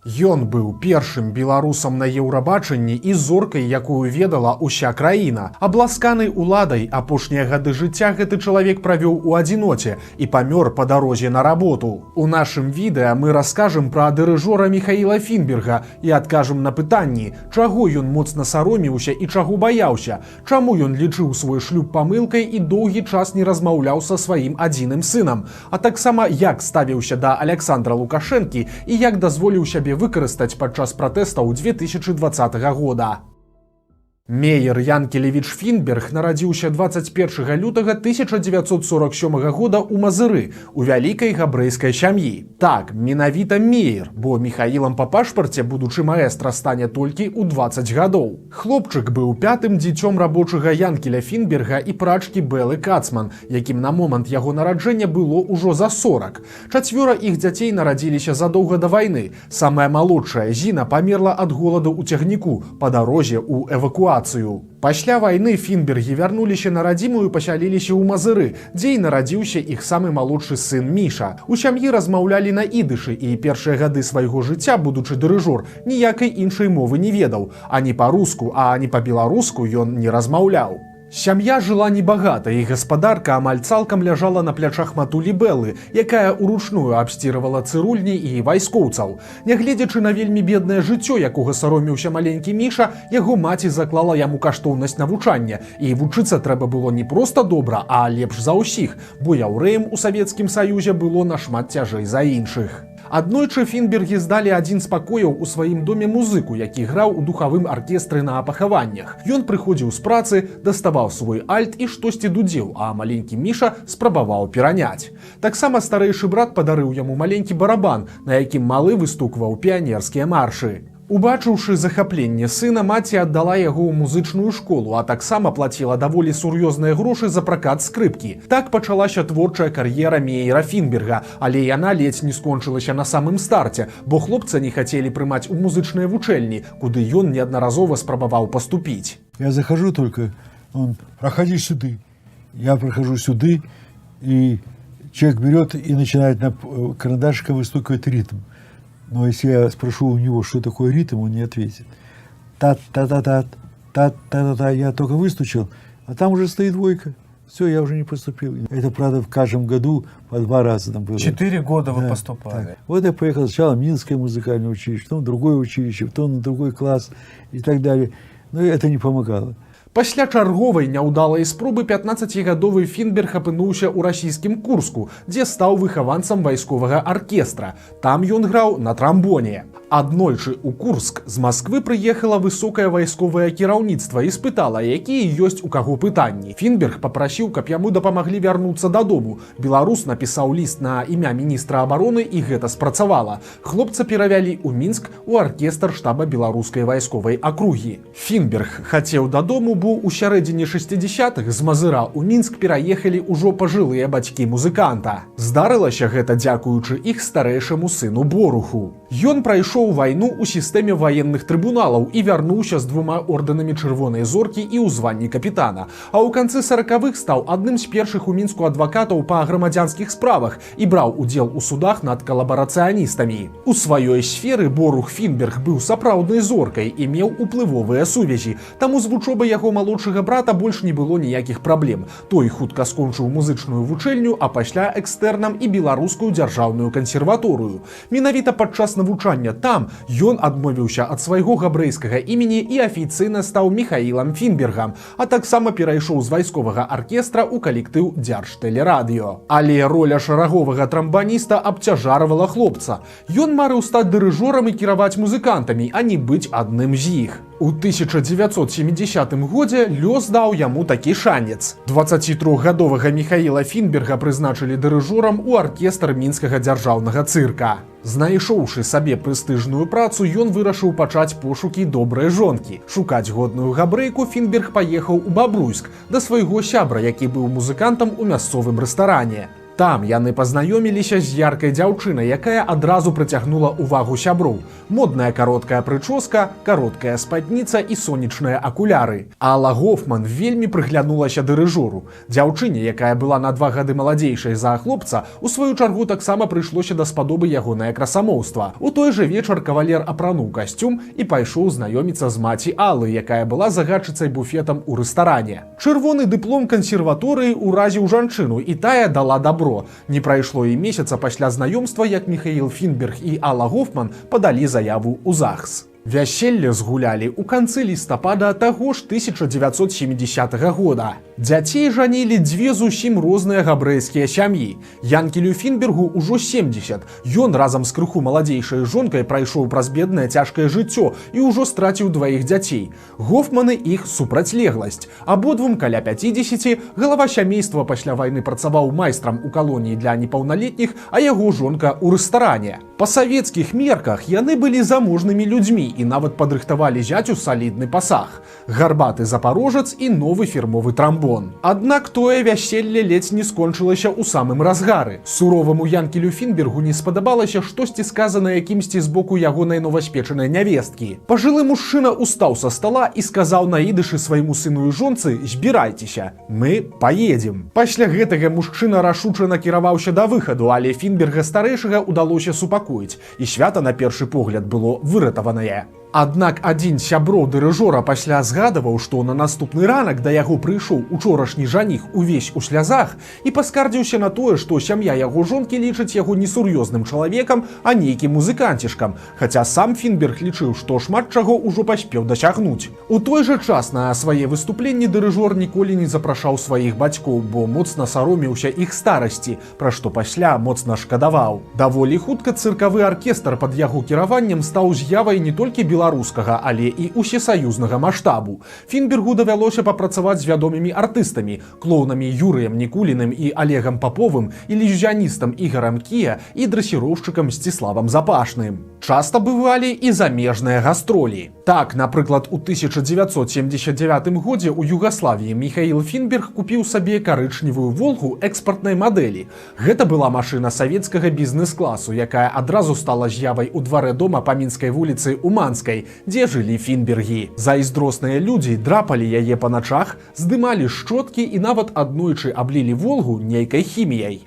Ён быў першым беларусам на Еўрабачанні і зоркай, якую ведала ўся краіна. Абласканы уладай апошнія гады жыцця гэты чалавек правёў у адзіноце і памёр па дарозе на работу. У нашым відэа мы раскажам пра дырыжора Міхаіла Фінберга і адкажам на пытанні, чаго ён моцна саромеўся і чаго баяўся, чаму ён лічыў свой шлюб памылкай і доўгі час не размаўляў са сваім адзіным сынам, а таксама як ставіўся да Александра Лукашэнкі і як дазволіў сябе выкарыстаць падчас пратэстаў 2020 года. Меер Янкелевіч Фінберг нарадзіўся 21 лютага 1947 года ў Мазыры, у вялікай габрэйскай сям'і. Так, менавіта Меер, бо Міхаілам па пашпарце будучы маэстра стане толькі ў 20 гадоў. Хлопчык быў пятым дзіцём рабочага Янкеля Фінберга і прачкі Бэлы Кацман, якім на момант яго нараджэння было ўжо за 40. Чацвёра іх дзяцей нарадзіліся задоўга да вайны. Самая малодшая Зіна памерла ад голаду ў цягніку па дарозе ў эвакуацыю. Пасля вайны Фінбергі вярнуліся на радзіму і пасяліліся ў Мазыры, дзе і нарадзіўся іх самы малодшы сын Міша. У сям'і размаўлялі на ідышы, і першыя гады свайго жыцця, будучы дырыжор, ніякай іншай мовы не ведаў. Ані па-руску, а ані па-беларуску ён не размаўляў. Сям'я жыла небагата, і гаспадарка амаль цалкам ляжала на плячах матулі Бэлы, якая уручную абсціравала цырульні і вайскоўцаў. Нягледзячы на вельмі беднае жыццё, якога саромеўся маленькі Міша, яго маці заклала яму каштоўнасць навучання, і вучыцца трэба было не проста добра, а лепш за ўсіх, бо яўрэям у Савецкім Саюзе было нашмат цяжэй за іншых. Аднойчы Фінбергі здалі адзін з пакояў у сваім доме музыку, які граў у духавым аркестры на пахаваннях. Ён прыходзіў з працы, даставаў свой альт і штосьці дудзеў, а маленькі Міша спрабаваў пераняць. Таксама старэйшы брат падарыў яму маленькі барабан, на якім малы выстукваў піянерскія маршы. Убачыўшы захапленне сына, маці аддала яго ў музычную школу, а таксама плаціла даволі сур'ёзныя грошы за пракат скрыпкі. Так пачалася творчая кар'ера Меера Фінберга, але яна ледзь не скончылася на самым старце, бо хлопца не хацелі прымаць у музычныя вучэльні, куды ён неаднаразова спрабаваў паступіць. Я захожу только, он, проходи сюды. Я прохожу сюды, и человек берет и начинает на карандашиком выстукивать ритм. Но если я спрошу у него, что такое ритм, он не ответит. Та-та-та-та, та-та-та-та, я только выстучил, а там уже стоит двойка. Все, я уже не поступил. Это, правда, в каждом году по 2 раза там было. 4 года вы поступали. Так. Вот я поехал сначала в Минское музыкальное училище, потом в другое училище, потом на другой класс и так далее. Но это не помогало. Пасля чарговай няўдалай спробы 15гадовы Фінберг апынуўся ў расійскім Курску, дзе стаў выхаванцам вайсковага аркестра. Там ён граў на трамбоне. Аднойчы ў Курск з Масквы прыехала высокае вайсковае кіраўніцтва і спытала, якія ёсць у каго пытанні. Фінберг папрасіў, каб яму дапамаглі вярнуцца дадому. Беларус напісаў ліст на імя міністра абароны, і гэта спрацавала. Хлопца перавялі ў Мінск у аркестр штаба беларускай вайсковай акругі. Фінберг хацеў дадому, бо ў сярэдзіне 60-х з Мазыра ў Мінск пераехалі ўжо пажылыя бацькі музыканта. Здарылася гэта дзякуючы іх старэйшаму сыну Боруху. Ён прайшоў вайну ў сістэме ваенных трыбуналаў і вярнуўся з 2 ордэнамі Чырвонай зоркі і ў званні капітана. А ў канцы 40-х стаў адным з першых у Мінску адвакатаў па грамадзянскіх справах і браў удзел у судах над калабарацыяністамі. У сваёй сферы Борух Фінберг быў сапраўднай зоркай і меў уплывовыя сувязі, таму з вучобай яго малодшага брата больш не было ніякіх праблем. Той хутка скончыў музычную вучэльню, а пасля экстэрнам і беларускую дзяржаўную кансерваторыю. Менавіта падчас навучання там ён адмовіўся ад свайго габрэйскага імені і афіцыйна стаў Міхаілам Фінбергам, а таксама перайшоў з вайсковага аркестра ў калектыў Дзяржтэлерадыё. Але роля шараговага трамбаніста абцяжарвала хлопца. Ён марыў стаць дырыжорам і кіраваць музыкантамі, а не быць адным з іх. У 1970 годзе лёс даў яму такі шанец. 23гадовага Міхаіла Фінберга прызначылі дырыжорам у аркестр мінскага дзяржаўнага цырка. Знайшоўшы сабе прэстыжную працу, ён вырашыў пачаць пошукі добрай жонкі. Шукаць годную габрэйку Фінберг паехаў у Бабруйск да свайго сябра, які быў музыкантам у мясцовым рэстаране. Там яны пазнаёміліся з яркай дзяўчынай, якая адразу прыцягнула ўвагу сяброў. Модная кароткая прычоска, кароткая спадніца і сонечныя акуляры. Алла Гофман вельмі прыглянулася дырыжору. Дзяўчыне, якая была на 2 гады маладзейшай за хлопца, у сваю чаргу таксама прыйшлося даспадобы ягонае красамоўства. У той жа вечар кавалер апрануў касцюм і пайшоў знаёміцца з маці Аллы, якая была загадчыцай буфетам у рэстаране. Чырвоны дыплом кансерваторыі ўразіў жанчыну, і тая дала добро. Не прайшло і месяца пасля знаёмства, як Міхаіл Фінберг і Алла Гофман падалі заяву ў ЗАГС. Вяселле згулялі ў канцы лістапада таго ж 1970 года. Дзяцей жанілі 2 зусім розныя габрэйскія сям'і. Янкелю Фінбергу ўжо 70. Ён разам з крыху маладзейшай жонкай прайшоў праз беднае цяжкае жыццё і ўжо страціў 2 дзяцей. Гофманы іх супрацьлегласць. Абодвум каля 50, галава сямейства пасля вайны працаваў майстрам у калоніі для непаўналетніх, а яго жонка ў рэстаране. Па савецкіх мерках яны былі заможнымі людзьмі і нават падрыхтавалі зяцю салідны пасаг. Гарбаты запарожец і новы фірмовы трамбон. Аднак тое вяселле ледзь не скончылася ў самым разгары. Суроваму Янкелю Фінбергу не спадабалася штосьці сказанае кімсьці з боку ягонай новаспечанай нявесткі. Пажылы мужчына устаў са стала і сказаў на ідышы свайму сыну і жонцы: «Збірайцеся, мы паедзем». Пасля гэтага мужчына рашуча накіраваўся да выхаду, але Фінберга старэйшага ўдалося супакоіць, і свята на першы погляд было выратаванае. Аднак адзін з сяброў дырыжора пасля згадаваў, што на наступны ранак да яго прыйшоў учорашні жаніх увесь у слязах і паскардзіўся на тое, што сям'я яго жонкі лічыць яго несур'ёзным чалавекам, а нейкім музыканцішкам, хаця сам Фінберг лічыў, што шмат чаго ўжо паспеў дасягнуць. У той жа час на свае выступленні дырыжор ніколі не запрашаў сваіх бацькоў, бо моцна саромеўся іх старасці, пра што пасля моцна шкадаваў. Даволі хутка цыркавы аркестр пад яго кіраваннем стаў з'явай не толькі беларускага, але і усесаюзнага маштабу. Фінбергу давялося папрацаваць з вядомымі артыстамі, клоунамі Юрыем Нікуліным і Олегам Паповым, ілюзіяністам Ігарам Кія і драсіроўшчыкам Сціславам Запашным. Часта бывалі і замежныя гастролі. Так, напрыклад, у 1979 годзе ў Югаславіі Міхаіл Фінберг купіў сабе карычневую «Волгу» экспартнай мадэлі. Гэта была машына савецкага бізнес-класу, якая адразу стала з'явай у дварэ дома па Мінскай вуліцы Уманскай, дзе жылі Фінбергі. Зайздросныя людзі драпалі яе па начах, здымалі шчоткі і нават аднойчы аблілі «Волгу» нейкай хіміяй.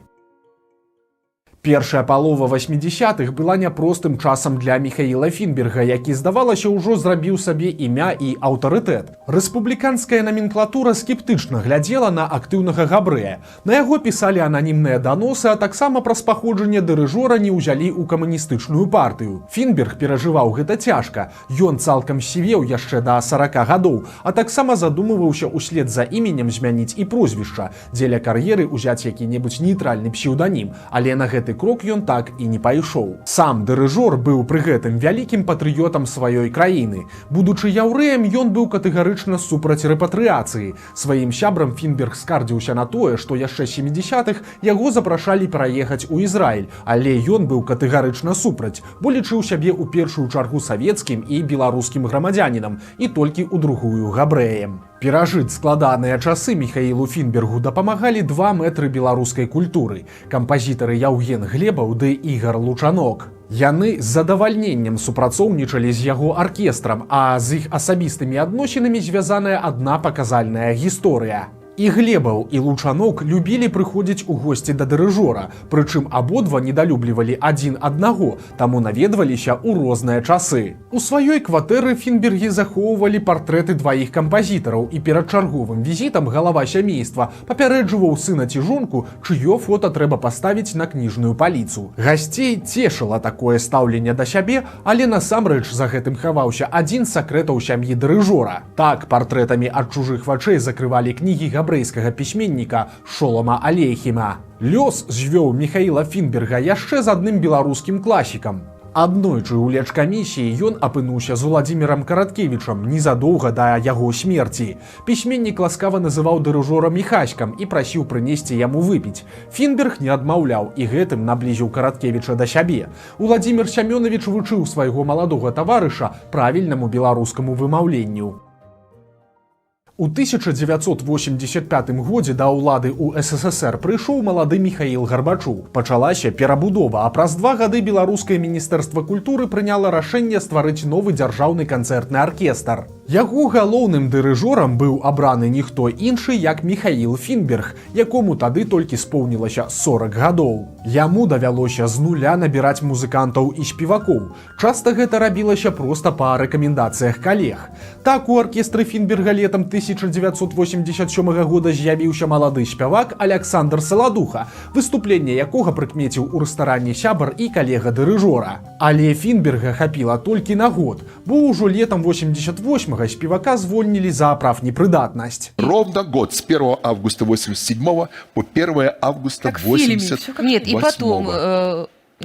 Першая палова 80-х была няпростым часам для Міхаіла Фінберга, які, здавалася, ўжо зрабіў сабе імя і аўтарытэт. Рэспубліканская наменклатура скептычна глядзела на актыўнага габрэя. На яго пісалі ананімныя даносы, а таксама праз паходжанне дырыжора не ўзялі ў камуністычную партыю. Фінберг перажываў гэта цяжка. Ён цалкам сівеў яшчэ да 40 гадоў, а таксама задумываўся услед за іменем змяніць і прозвішча, дзеля кар'еры ўзяць які-небудзь нейтральны псеўданім, але на гэты крок ён так і не пайшоў. Сам дырыжор быў пры гэтым вялікім патрыётам сваёй краіны. Будучы яўрэем, ён быў катэгарычна супраць рэпатрыяцыі. Сваім сябрам Фінберг скардзіўся на тое, што яшчэ 70-х яго запрашалі праехаць у Ізраіль, але ён быў катэгарычна супраць, бо лічыў сябе ў першую чаргу савецкім і беларускім грамадзянінам і толькі ў другую габрэем. Перажыць складаныя часы Міхаілу Фінбергу дапамагалі 2 мэтры беларускай культуры – кампазітары Яўген Глебаў ды Ігар Лучанок. Яны з задавальненнем супрацоўнічалі з яго аркестрам, а з іх асабістымі адносінамі звязаная адна паказальная гісторыя. І Глебаў, і Лучанок любілі прыходзіць у госці да дырыжора, прычым абодва недалюблівалі адзін аднаго, таму наведваліся ў розныя часы. У сваёй кватэры Фінбергі захоўвалі партрэты 2 кампазітараў, і перад чарговым візітам галава сямейства папярэджваў сына ці жонку, чыё фота трэба паставіць на кніжную паліцу. Гасцей цешыла такое стаўленне да сябе, але насамрэч за гэтым хаваўся адзін з сакрэтаў сям'і дырыжора. Так, партрэтамі ад чужых вачэй закрывалі кнігі габрэйскага пісьменніка Шолама Алейхіма. Лёс звёў Міхаіла Фінберга яшчэ з адным беларускім класікам. Аднойчы ў лечкамісіі ён апынуўся з Уладзімірам Караткевічам незадоўга да яго смерці. Пісьменнік ласкава называў дырыжора Міхаськам і прасіў прынесці яму выпіць. Фінберг не адмаўляў і гэтым наблізіў Караткевіча да сябе. Уладзімір Сямёнавіч вучыў свайго маладога таварыша правільнаму беларускаму вымаўленню. У 1985 годзе да ўлады ў СССР прыйшоў малады Міхаіл Гарбачоў. Пачалася перабудова, а праз 2 гады беларускае міністэрства культуры прыняло рашэнне стварыць новы дзяржаўны канцэртны аркестр. Яго галоўным дырыжорам быў абраны ніхто іншы, як Міхаіл Фінберг, якому тады толькі споўнілася 40 гадоў. Яму давялося з нуля набіраць музыкантаў і спевакоў. Часта гэта рабілася проста па рэкамендацыях калег. Так у аркестры Фінберга летам 1987 года з'явіўся малады спявак Александр Саладуха, выступленне якога прыкмеціў у рэстаране сябар і калега дырыжора. Але Фінберга хапіла толькі на год, бо ўжо летам 88-го спевака звольнілі за правнепрыдатнасць. Ровно год, с 1 августа 87 по 1 августа 88. Нет, и потом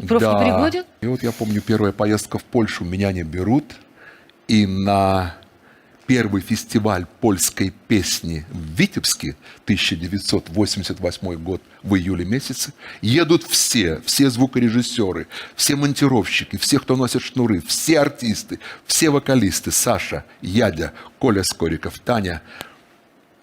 проф не переводят? И вот я помню, первая поездка в Польшу, меня не берут, и на первый фестиваль польской песни в Витебске, 1988 год, в июле месяце, едут все звукорежиссеры, все монтировщики, все, кто носит шнуры, все артисты, все вокалисты, Саша, Ядя, Коля Скориков, Таня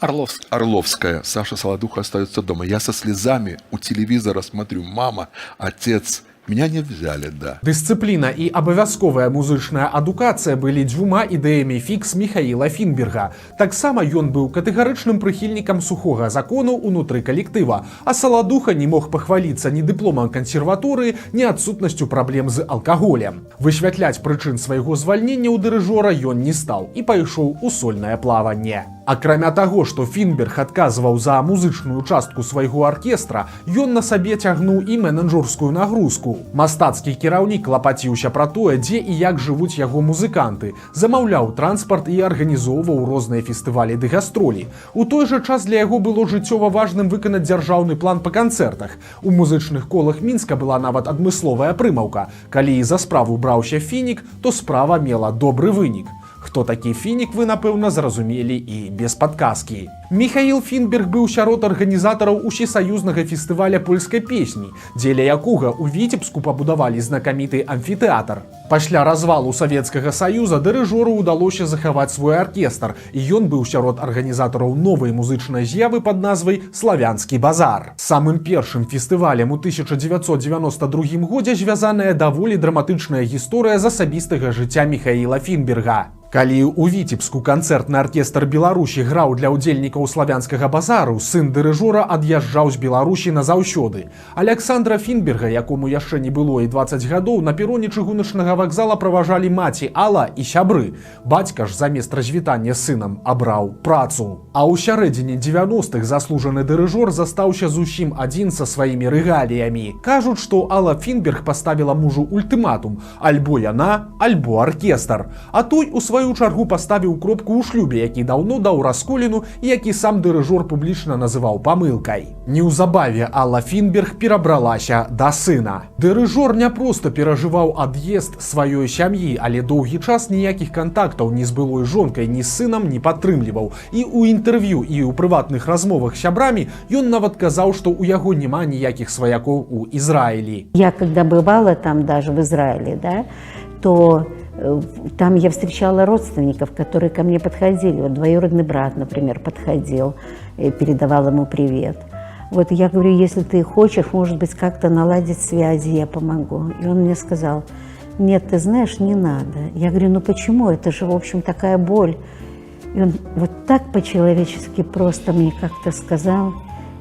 Орловская, Саша Солодуха остается дома. Я со слезами у телевизора смотрю, мама, отец, меня не взяли, да. Дысцыпліна і абавязковая музычная адукацыя былі дзвюма ідэямі фікс Міхаіла Фінберга. Таксама ён быў катэгарычным прыхільнікам сухога закону ўнутры калектыва, а Саладуха не мог пахваліцца ні дыпломам кансерваторыі, ні адсутнасцю праблем з алкаголем. Высвятляць прычын свайго звальнення ў дырыжора ён не стаў і пайшоў у сольнае плаванне. Акрамя таго, што Фінберг адказваў за музычную частку свайго аркестра, ён на сабе цягнуў і менеджерскую нагрузку. Мастацкі кіраўнік клапаціўся пра тое, дзе і як жывуць яго музыканты, замаўляў транспарт і арганізоўваў розныя фестывалі ды гастролі. У той жа час для яго было жыццёва важным выканаць дзяржаўны план па канцэртах. У музычных колах Мінска была нават адмысловая прымаўка. Калі за справу браўся Фінік, то справа мела добры вынік. Хто такі Фінік, вы, напэўна, зразумелі і без падказкі. Міхаіл Фінберг быў сярод арганізатараў усесаюзнага фестываля польскай песні, дзеля якога ў Віцебску пабудавалі знакаміты амфітэатр. Пасля развалу Савецкага Саюза дырыжору ўдалося захаваць свой аркестр, і ён быў сярод арганізатараў новай музычнай з'явы пад назвай «Славянскі базар». Самым першым фестывалем у 1992 годзе звязаная даволі драматычная гісторыя з асабістага жыцця Міхаіла Фінберга. Калі ў Віцебску канцэртны аркестр Беларусі граў для ўдзельнікаў славянскага базару, сын дырыжора ад'язджаў з Беларусі назаўсёды. Александра Фінберга, якому яшчэ не было і 20 гадоў, на пероне чыгуначнага вакзала праважалі маці Алла і сябры. Бацька ж замест развітання з сынам абраў працу. А ў сярэдзіне 90-х заслужаны дырыжор застаўся зусім адзін са сваімі рэгаліямі. Кажуць, што Алла Фінберг паставіла мужу ультыматум: альбо яна, альбо аркестр. А той у сваю чаргу паставіў кропку ў шлюбе, які даўно даў расколіну і які сам дырыжор публічна называў памылкай. Неўзабаве Алла Фінберг перабралася да сына. Дырыжор не проста перажываў ад'езд сваёй сям'і, але доўгі час ніякіх кантактаў ні з былой жонкай, ні з сынам не падтрымліваў. І ў інтэрв'ю, і ў прыватных размовах з сябрамі ён нават казаў, што ў яго няма ніякіх сваякоў у Ізраілі. Я когда бывала там даже в Израиле, да, то там я встречала родственников, которые ко мне подходили. Вот двоюродный брат, например, подходил, передавал ему привет. Вот я говорю, если ты хочешь, может быть, как-то наладить связи, я помогу. И он мне сказал: нет, ты знаешь, не надо. Я говорю, ну почему? Это же, в общем, такая боль. И он вот так по-человечески просто мне как-то сказал: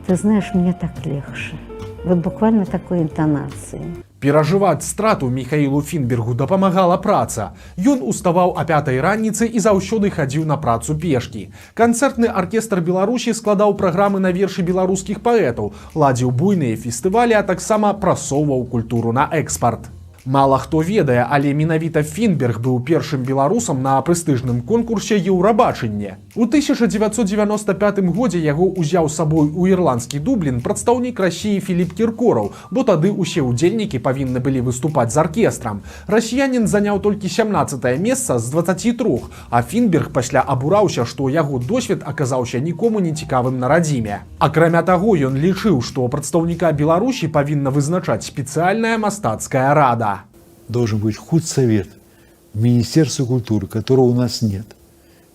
ты знаешь, мне так легче. Вот буквально такой интонацией. Перажываць страту Міхаілу Фінбергу дапамагала праца. Ён уставаў о 5 раніцы і заўсёды хадзіў на працу пешкі. Канцэртны аркестр Беларусі складаў праграмы на вершы беларускіх паэтаў, ладзіў буйныя фестывалі, а таксама прасоўваў культуру на экспарт. Мала хто ведае, але менавіта Фінберг быў першым беларусам на прэстыжным конкурсе «Еўрабачанне». У 1995 годзе яго ўзяў з сабой у ірландскі Дублін прадстаўнік Расіі Філіп Кіркораў, бо тады ўсе ўдзельнікі павінны былі выступаць з аркестрам. Расіянін заняў толькі 17-е месца з 23, а Фінберг пасля абураўся, што яго досвед аказаўся нікому не цікавым на радзіме. Акрамя таго, ён лічыў, што прадстаўніка Беларусі павінна вызначаць спецыяльная мастацкая рада. Должен быть худсовет Министерства культуры, которого у нас нет.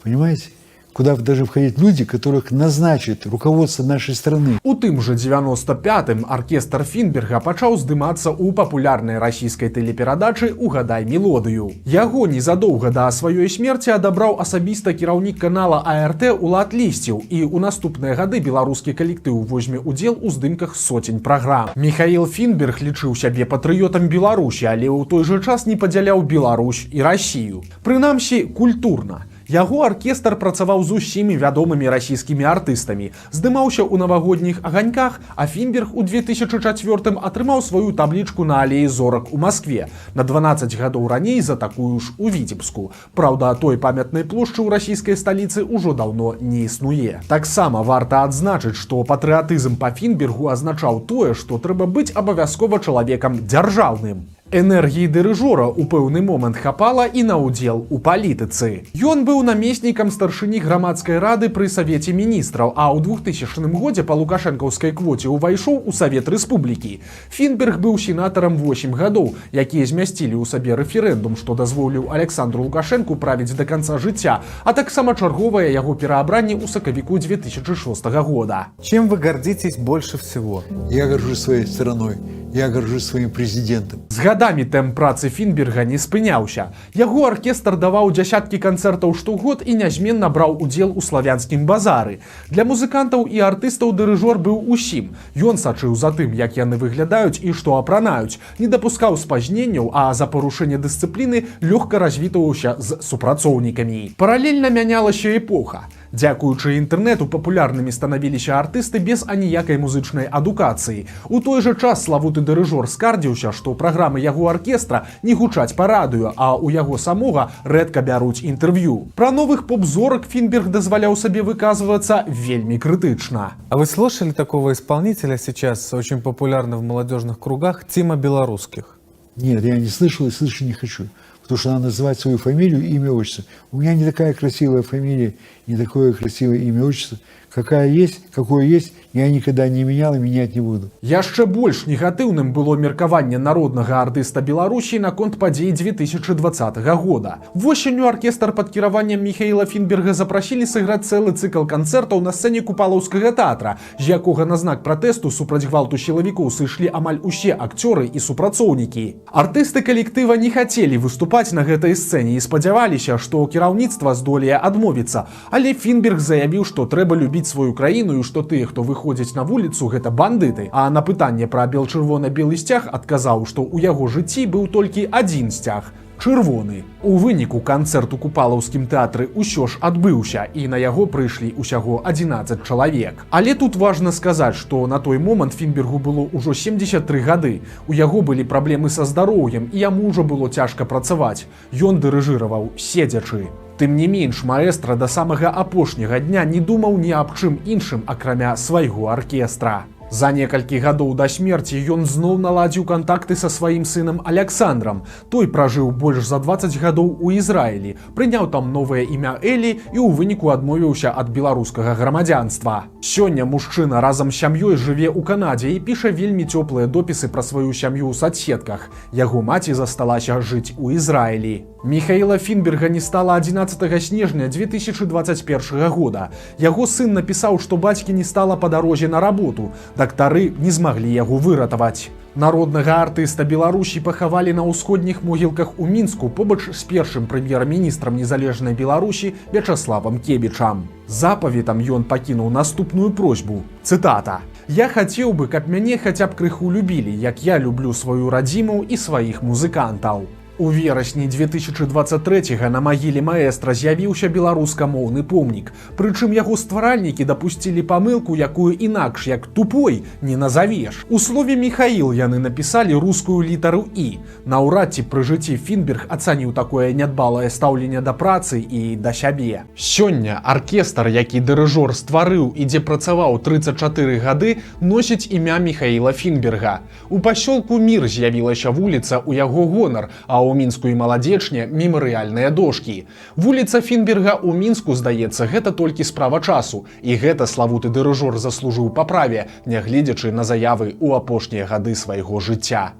Понимаете? куда даже входят люди, которых назначит руководство нашей страны. У тым жа 95-м аркестр Фінберга пачаў здымацца ў папулярнай расійскай тэлеперадачы «Угадай мелодыю». Яго незадоўга да сваёй смерці адабраў асабіста кіраўнік канала АРТ Улад Лісцеў, і ў наступныя гады беларускі калектыў возьме удзел у здымках сотень праграм. Міхаіл Фінберг лічыў сябе патрыётам Беларусі, але ў той жа час не падзяляў Беларусь і Расію. Прынамсі, культурна. Яго аркестр працаваў з усімі вядомымі расійскімі артыстамі, здымаўся ў навагодніх аганьках, а Фінберг у 2004-м атрымаў сваю таблічку на алеі зорак у Маскве, на 12 гадоў раней за такую ж у Віцебску. Праўда, той памятнай плошчы ў расійскай сталіцы ўжо даўно не існуе. Таксама варта адзначыць, што патрыятызм па Фінбергу азначаў тое, што трэба быць абавязкова чалавекам дзяржаўным. Энергіі дырыжора ў пэўны момант хапала і на ўдзел у палітыцы. Ён быў намеснікам старшыні грамадскай рады пры Савеце міністраў, а ў 2000 годзе па лукашэнкаўскай квоце ўвайшоў у Савет Рэспублікі. Фінберг быў сенатарам 8 гадоў, якія змясцілі ў сабе рэферэндум, што дазволіў Александру Лукашэнку правіць да канца жыцця, а таксама чарговае яго пераабранне ў сакавіку 2006 года. Чем вы гордитесь больше всего? Я горжусь своей страной, я горжусь своим президентом. З гадамі тэмп працы Фінберга не спыняўся. Яго аркестр даваў дзясяткі канцэртаў штогод і нязменна браў удзел у славянскім базары. Для музыкантаў і артыстаў дырыжор быў усім. Ён сачыў за тым, як яны выглядаюць і што апранаюць, не дапускаў спазненняў, а за парушэнне дысцыпліны лёгка развітваўся з супрацоўнікамі. Паралельна мянялася эпоха. Дзякуючы інтэрнэту папулярнымі станавіліся артысты без аніякай музычнай адукацыі. У той жа час славуты дырыжор скардзіўся, што праграмы яго аркестра не гучаць па радыё, а ў яго самога рэдка бяруць інтэрв'ю. Пра новых поп-зорак Фінберг дазваляў сабе выказвацца вельмі крытычна. А вы слышали такого исполнителя сейчас, очень популярный в молодежных кругах, Тима Белорусских? Нет, я не слышал и слышать не хочу. Потому что надо называть свою фамилию, имя, отчество. У меня не такая красивая фамилия, не такое красивое имя, отчество. Какое есть, я никогда не менял и менять не буду. Яшчэ больш негатыўным было меркаванне народнага артыста Беларусі наконт падзей 2020 года. Восенню аркестр пад кіраваннем Міхаіла Фінберга запрасілі сыграць цэлы цыкл канцэртаў на сцэне Купалаўскага тэатра, з якога на знак пратэсту супраць гвалту сілавікоў сышлі амаль усе акцёры і супрацоўнікі. Артысты калектыва не хацелі выступаць на гэтай сцэне і спадзяваліся, што кіраўніцтва здолее адмовіцца, але Фінберг заявіў, што трэба любіць сваю краіну і што тыя, хто выходзіць на вуліцу, гэта бандыты. А на пытанне пра бел-чырвона-белы сцяг адказаў, што ў яго жыцці быў толькі адзін сцяг – чырвоны. У выніку канцэрт у Купалаўскім тэатры ўсё ж адбыўся, і на яго прыйшлі ўсяго 11 чалавек. Але тут важна сказаць, што на той момант Фінбергу было ўжо 73 гады. У яго былі праблемы са здароўем, і яму ўжо было цяжка працаваць. Ён дырыжыраваў седзячы. Тым не менш, маэстра да самага апошняга дня не думаў ні аб чым іншым, акрамя свайго аркестра. За некалькі гадоў да смерці ён зноў наладзіў кантакты са сваім сынам Аляксандрам. Той пражыў больш за 20 гадоў у Ізраілі, прыняў там новае імя Элі і ў выніку адмовіўся ад беларускага грамадзянства. Сёння мужчына разам з сям'ёй жыве ў Канадзе і піша вельмі цёплыя допісы пра сваю сям'ю ў садсетках. Яго маці засталася жыць у Ізраілі. Міхаіла Фінберга не стала 11 снежня 2021 года. Яго сын напісаў, што бацькі не стала па дарозе на работу. Дактары не змаглі яго выратаваць. Народнага артыста Беларусі пахавалі на ўсходніх могілках у Мінску побач з першым прэм'ер-міністрам незалежнай Беларусі Вячаславам Кебічам. Запаведам ён пакінуў наступную просьбу. Цытата: «Я хацеў бы, каб мяне хаця б крыху любілі, як я люблю сваю радзіму і сваіх музыкантаў». У верасні 2023-га на магіле маэстра з'явіўся беларускамоўны помнік. Прычым яго стваральнікі дапусцілі памылку, якую інакш як тупой не назавеш. У слове Міхаіл яны напісалі рускую літару «І». Наўрад ці пры жыцці Фінберг ацаніў такое нядбалае стаўленне да працы і да сябе. Сёння аркестр, які дырыжор стварыў і дзе працаваў 34 гады, носіць імя Міхаіла Фінберга. У пасёлку Мір з'явілася вуліца ў яго гонар, а у Мінску і Маладзечне мемарыяльныя дошкі. Вуліца Фінберга ў Мінску, здаецца, гэта толькі справа часу. І гэта славуты дырыжор заслужыў па праве, нягледзячы на заявы ў апошнія гады свайго жыцця.